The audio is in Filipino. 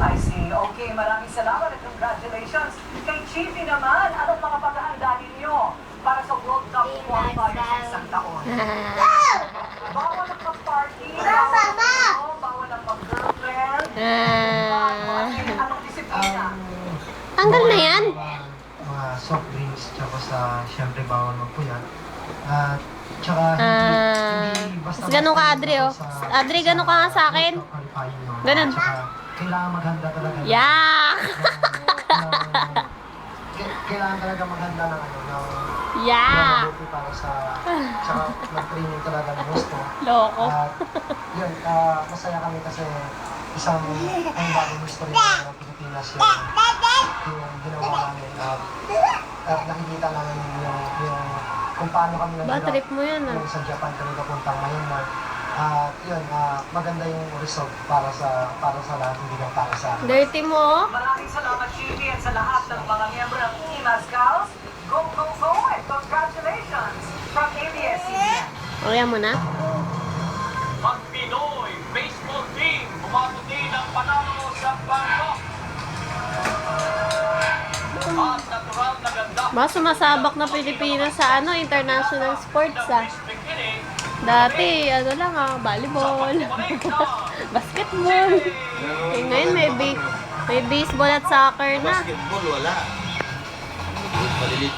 I see. Okay, maraming salamat at congratulations. Kay Chiefy naman, anong mga paghahanda ninyo para sa World Cup qualifier sa isang taon? Bawal ang mag-party, bawal ang mag-girlfriend, anong disiplina? Tanggal na yan. Mga soft drinks, tsaka syempre bawal magpuyat. At tsaka hindi basta... Ganun ka, Adri, oh. Adri, ganun ka nga sa akin. Ganun. Tsaka kailangan maghanda talaga. Yak! Kailangan talaga maghanda ng Yak! mabuti para sa... Tsaka mag-training talaga ng gusto. Loko. At yun, masaya kami kasi isang ang bagong history ng Pilipinas yung ginawa namin. At nakikita namin yung kung paano kami Ba, trip mo yan, ah. yung sa Japan kami papuntang Myanmar. At yun, maganda yung result para sa lahat, hindi lang para sa akin. Dirty mo, oh. Maraming salamat, Chiefy, at sa lahat ng mga miyembro ng Team Ascals. Go, go, go! And congratulations from ABS-CBN. Kaya mo na. Ang Pinoy baseball team bumatuti ng panalo sa Bangkok. At natural na ganda. Ba, sumasabak na Pilipinas sa international sports, ah. Dati, lang, volleyball, basketball. Eh, ngayon may baseball at soccer na. Basketball, wala. Maliliit